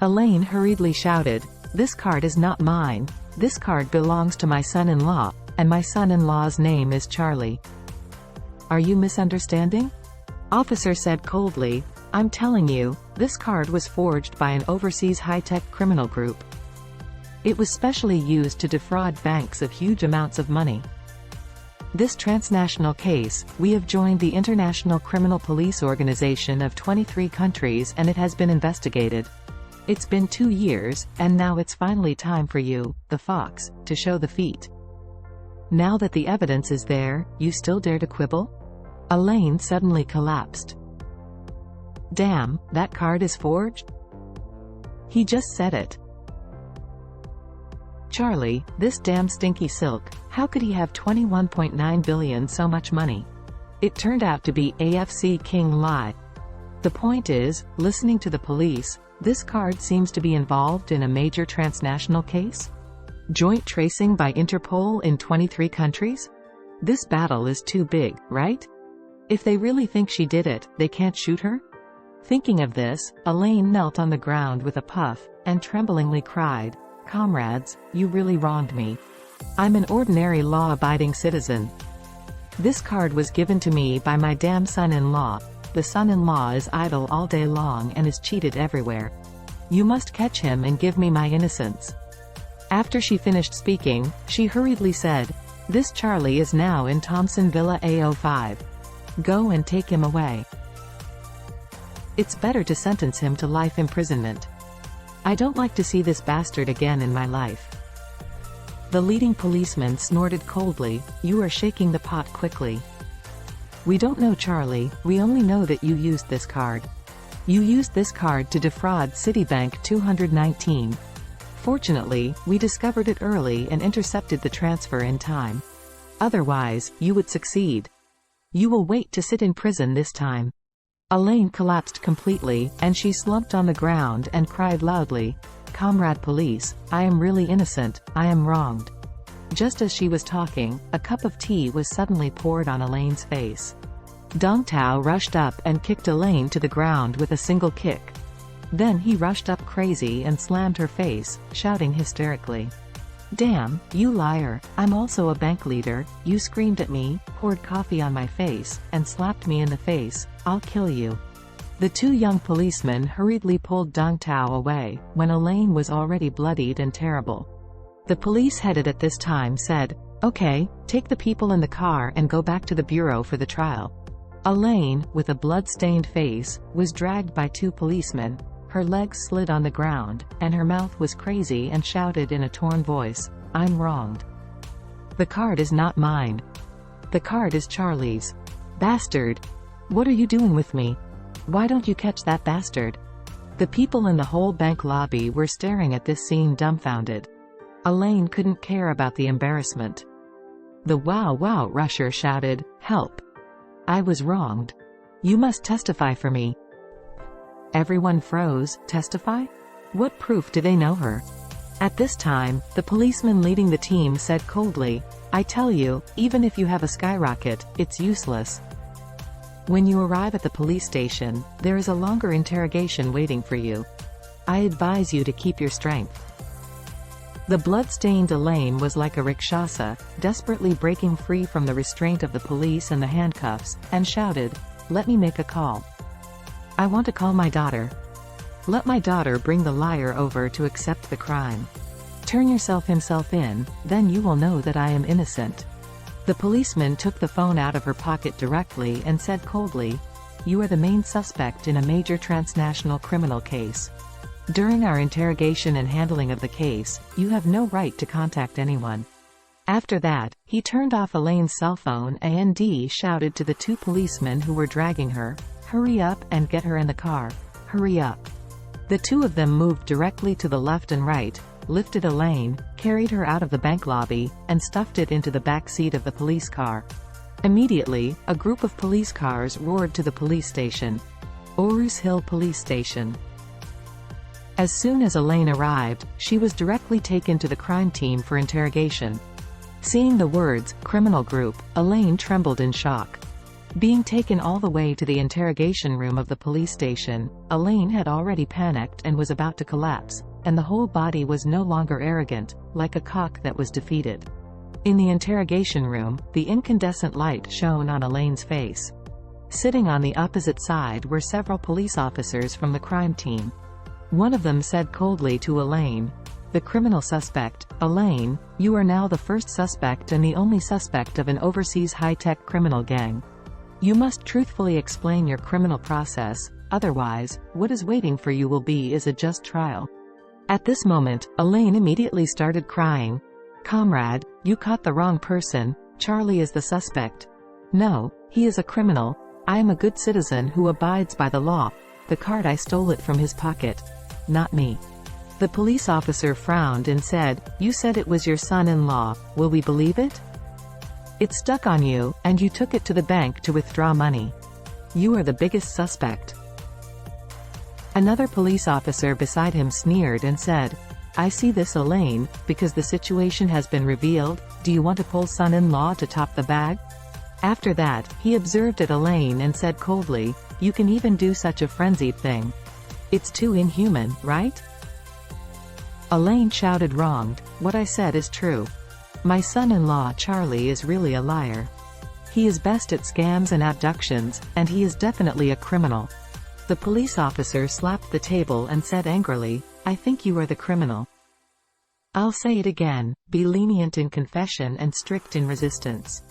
Elaine hurriedly shouted, "This card is not mine. This card belongs to my son-in-law, and my son-in-law's name is Charlie." "Are you misunderstanding?" Officer said coldly. "I'm telling you, this card was forged by an overseas high-tech criminal group. It was specially used to defraud banks of huge amounts of money. This transnational case, we have joined the International Criminal Police Organization of 23 countries and it has been investigated. It's been 2 years, and now it's finally time for you, the fox, to show the feet. Now that the evidence is there, you still dare to quibble?" Elaine suddenly collapsed. "Damn, that card is forged? He just said it. Charlie, this damn stinky silk, how could he have 21.9 billion so much money? It turned out to be AFC King lie. The point is, listening to the police, this card seems to be involved in a major transnational case? Joint tracing by Interpol in 23 countries? This battle is too big, right? If they really think she did it, they can't shoot her?" Thinking of this, Elaine knelt on the ground with a puff, and tremblingly cried, "Comrades, you really wronged me. I'm an ordinary law-abiding citizen. This card was given to me by my damn son-in-law. The son-in-law is idle all day long and is cheated everywhere. You must catch him and give me my innocence." After she finished speaking, she hurriedly said, "This Charlie is now in Thompson Villa A05. Go and take him away. It's better to sentence him to life imprisonment. I don't like to see this bastard again in my life." The leading policeman snorted coldly, "You are shaking the pot quickly. We don't know Charlie, we only know that you used this card. You used this card to defraud Citibank 219. Fortunately, we discovered it early and intercepted the transfer in time. Otherwise, you would succeed. You will wait to sit in prison this time." Elaine collapsed completely, and she slumped on the ground and cried loudly, "Comrade police, I am really innocent, I am wronged." Just as she was talking, a cup of tea was suddenly poured on Elaine's face. Dong Tao rushed up and kicked Elaine to the ground with a single kick. Then he rushed up crazy and slammed her face, shouting hysterically, "Damn, you liar, I'm also a bank leader, you screamed at me, poured coffee on my face, and slapped me in the face, I'll kill you." The 2 young policemen hurriedly pulled Dong Tao away, when Elaine was already bloodied and terrible. The police headed at this time said, "Okay, take the people in the car and go back to the bureau for the trial." Elaine, with a blood-stained face, was dragged by 2 policemen. Her legs slid on the ground, and her mouth was crazy and shouted in a torn voice, "I'm wronged. The card is not mine. The card is Charlie's. Bastard! What are you doing with me? Why don't you catch that bastard?" The people in the whole bank lobby were staring at this scene dumbfounded. Elaine couldn't care about the embarrassment. The wow rusher shouted, "Help! I was wronged. You must testify for me." Everyone froze. Testify? What proof do they know her? At this time, the policeman leading the team said coldly, "I tell you, even if you have a skyrocket, it's useless. When you arrive at the police station, there is a longer interrogation waiting for you. I advise you to keep your strength." The blood-stained Elaine was like a rakshasa, desperately breaking free from the restraint of the police and the handcuffs, and shouted, "Let me make a call. I want to call my daughter. Let my daughter bring the liar over to accept the crime. Turn yourself himself in, then you will know that I am innocent." The policeman took the phone out of her pocket directly and said coldly, "You are the main suspect in a major transnational criminal case. During our interrogation and handling of the case, you have no right to contact anyone." After that, he turned off Elaine's cell phone and shouted to the 2 policemen who were dragging her, "Hurry up and get her in the car. Hurry up." The 2 of them moved directly to the left and right, lifted Elaine, carried her out of the bank lobby, and stuffed it into the back seat of the police car. Immediately, a group of police cars roared to the police station. Orus Hill Police Station. As soon as Elaine arrived, she was directly taken to the crime team for interrogation. Seeing the words, "criminal group," Elaine trembled in shock. Being taken all the way to the interrogation room of the police station, Elaine had already panicked and was about to collapse, and the whole body was no longer arrogant, like a cock that was defeated. In the interrogation room, the incandescent light shone on Elaine's face. Sitting on the opposite side were several police officers from the crime team. One of them said coldly to Elaine, "The criminal suspect, Elaine, you are now the first suspect and the only suspect of an overseas high-tech criminal gang. You must truthfully explain your criminal process, otherwise, what is waiting for you will be is a just trial." At this moment, Elaine immediately started crying. "Comrade, you caught the wrong person. Charlie is the suspect. No, he is a criminal. I am a good citizen who abides by the law. The card I stole it from his pocket. Not me." The police officer frowned and said, "You said it was your son-in-law, will we believe it? It stuck on you, and you took it to the bank to withdraw money. You are the biggest suspect." Another police officer beside him sneered and said, "I see this, Elaine, because the situation has been revealed, do you want to pull son-in-law to top the bag?" After that, he observed at Elaine and said coldly, "You can even do such a frenzied thing. It's too inhuman, right?" Elaine shouted, "Wronged, what I said is true. My son-in-law Charlie is really a liar. He is best at scams and abductions, and he is definitely a criminal." The police officer slapped the table and said angrily, "I think you are the criminal. I'll say it again, be lenient in confession and strict in resistance.